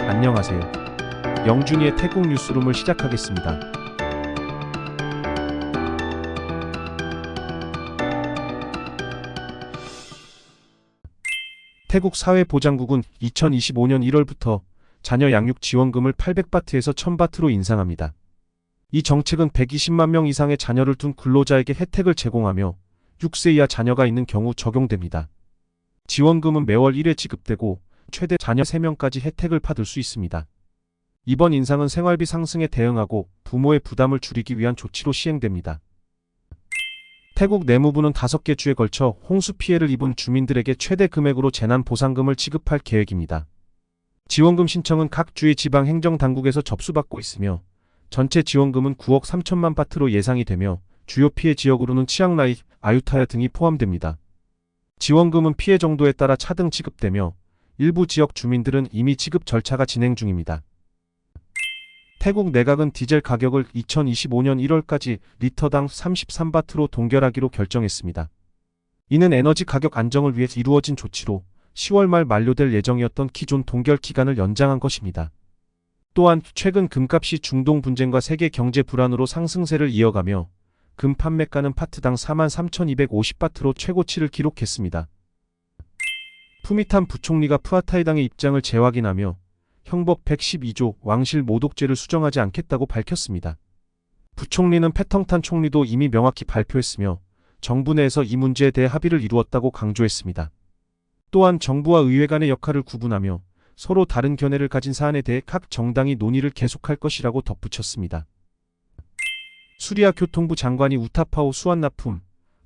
안녕하세요. 영준이의 태국 뉴스룸을 시작하겠습니다. 태국 사회보장국은 2025년 1월부터 자녀 양육 지원금을 800바트에서 1000바트로 인상합니다. 이 정책은 120만 명 이상의 자녀를 둔 근로자에게 혜택을 제공하며 6세 이하 자녀가 있는 경우 적용됩니다. 지원금은 매월 1회 지급되고 최대 자녀 3명까지 혜택을 받을 수 있습니다. 이번 인상은 생활비 상승에 대응하고 부모의 부담을 줄이기 위한 조치로 시행됩니다. 태국 내무부는 5개 주에 걸쳐 홍수 피해를 입은 주민들에게 최대 금액으로 재난보상금을 지급할 계획입니다. 지원금 신청은 각 주의 지방행정당국에서 접수받고 있으며 전체 지원금은 9억 3천만 바트로 예상이 되며 주요 피해 지역으로는 치앙라이, 아유타야 등이 포함됩니다. 지원금은 피해 정도에 따라 차등 지급되며 일부 지역 주민들은 이미 지급 절차가 진행 중입니다. 태국 내각은 디젤 가격을 2025년 1월까지 리터당 33바트로 동결하기로 결정했습니다. 이는 에너지 가격 안정을 위해 이루어진 조치로 10월 말 만료될 예정이었던 기존 동결 기간을 연장한 것입니다. 또한 최근 금값이 중동 분쟁과 세계 경제 불안으로 상승세를 이어가며 금 판매가는 파트당 43,250바트로 최고치를 기록했습니다. 푸미탄 부총리가 푸아타이당의 입장을 재확인하며 형법 112조 왕실 모독죄를 수정하지 않겠다고 밝혔습니다. 부총리는 패텅탄 총리도 이미 명확히 발표했으며 정부 내에서 이 문제에 대해 합의를 이루었다고 강조했습니다. 또한 정부와 의회 간의 역할을 구분하며 서로 다른 견해를 가진 사안에 대해 각 정당이 논의를 계속할 것이라고 덧붙였습니다. 수리아 교통부 장관이 우타파오 수완나품,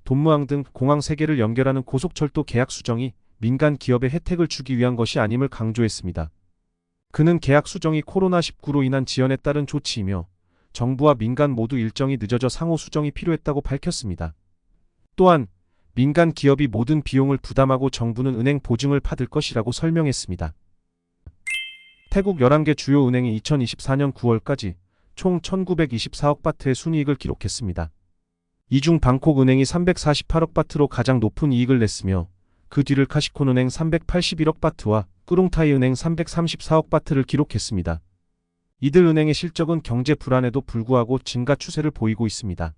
돈무항 등 공항 3개를 연결하는 고속철도 계약 수정이 민간 기업에 혜택을 주기 위한 것이 아님을 강조했습니다. 그는 계약 수정이 코로나19로 인한 지연에 따른 조치이며 정부와 민간 모두 일정이 늦어져 상호 수정이 필요했다고 밝혔습니다. 또한 민간 기업이 모든 비용을 부담하고 정부는 은행 보증을 받을 것이라고 설명했습니다. 태국 11개 주요 은행이 2024년 9월까지 총 1924억 바트의 순이익을 기록했습니다. 이 중 방콕은행이 348억 바트로 가장 높은 이익을 냈으며 그 뒤를 카시콘은행 381억 바트와 꾸룽타이은행 334억 바트를 기록했습니다. 이들 은행의 실적은 경제 불안에도 불구하고 증가 추세를 보이고 있습니다.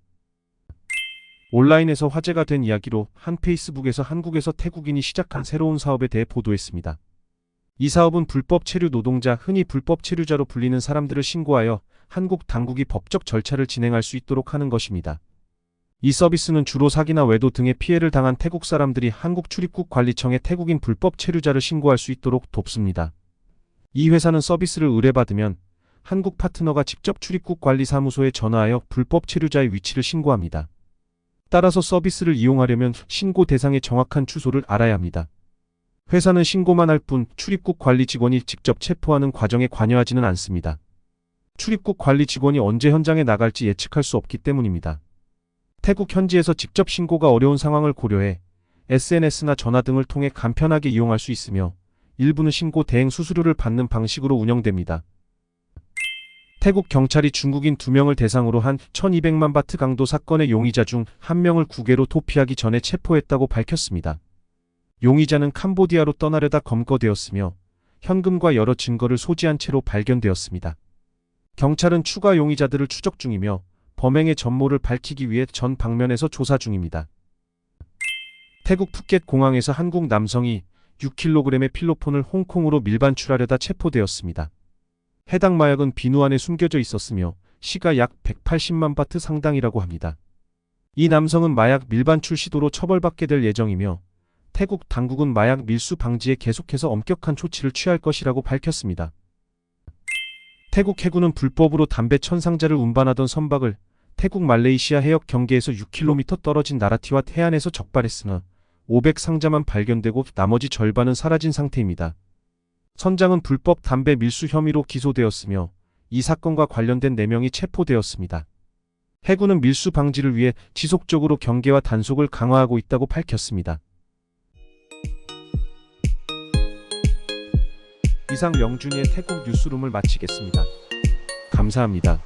온라인에서 화제가 된 이야기로 한 페이스북에서 한국에서 태국인이 시작한 새로운 사업에 대해 보도했습니다. 이 사업은 불법 체류 노동자, 흔히 불법 체류자로 불리는 사람들을 신고하여 한국 당국이 법적 절차를 진행할 수 있도록 하는 것입니다. 이 서비스는 주로 사기나 외도 등의 피해를 당한 태국 사람들이 한국 출입국 관리청에 태국인 불법 체류자를 신고할 수 있도록 돕습니다. 이 회사는 서비스를 의뢰받으면 한국 파트너가 직접 출입국 관리사무소에 전화하여 불법 체류자의 위치를 신고합니다. 따라서 서비스를 이용하려면 신고 대상의 정확한 주소를 알아야 합니다. 회사는 신고만 할 뿐 출입국 관리 직원이 직접 체포하는 과정에 관여하지는 않습니다. 출입국 관리 직원이 언제 현장에 나갈지 예측할 수 없기 때문입니다. 태국 현지에서 직접 신고가 어려운 상황을 고려해 SNS나 전화 등을 통해 간편하게 이용할 수 있으며 일부는 신고 대행 수수료를 받는 방식으로 운영됩니다. 태국 경찰이 중국인 2명을 대상으로 한 1200만 바트 강도 사건의 용의자 중 1명을 국외로 도피하기 전에 체포했다고 밝혔습니다. 용의자는 캄보디아로 떠나려다 검거되었으며 현금과 여러 증거를 소지한 채로 발견되었습니다. 경찰은 추가 용의자들을 추적 중이며 범행의 전모를 밝히기 위해 전 방면에서 조사 중입니다. 태국 푸켓 공항에서 한국 남성이 6kg의 필로폰을 홍콩으로 밀반출하려다 체포되었습니다. 해당 마약은 비누 안에 숨겨져 있었으며 시가 약 180만 바트 상당이라고 합니다. 이 남성은 마약 밀반출 시도로 처벌받게 될 예정이며 태국 당국은 마약 밀수 방지에 계속해서 엄격한 조치를 취할 것이라고 밝혔습니다. 태국 해군은 불법으로 담배 1000상자를 운반하던 선박을 태국 말레이시아 해역 경계에서 6km 떨어진 나라티와 해안에서 적발했으나 500상자만 발견되고 나머지 절반은 사라진 상태입니다. 선장은 불법 담배 밀수 혐의로 기소되었으며 이 사건과 관련된 4명이 체포되었습니다. 해군은 밀수 방지를 위해 지속적으로 경계와 단속을 강화하고 있다고 밝혔습니다. 이상 영준이의 태국 뉴스룸을 마치겠습니다. 감사합니다.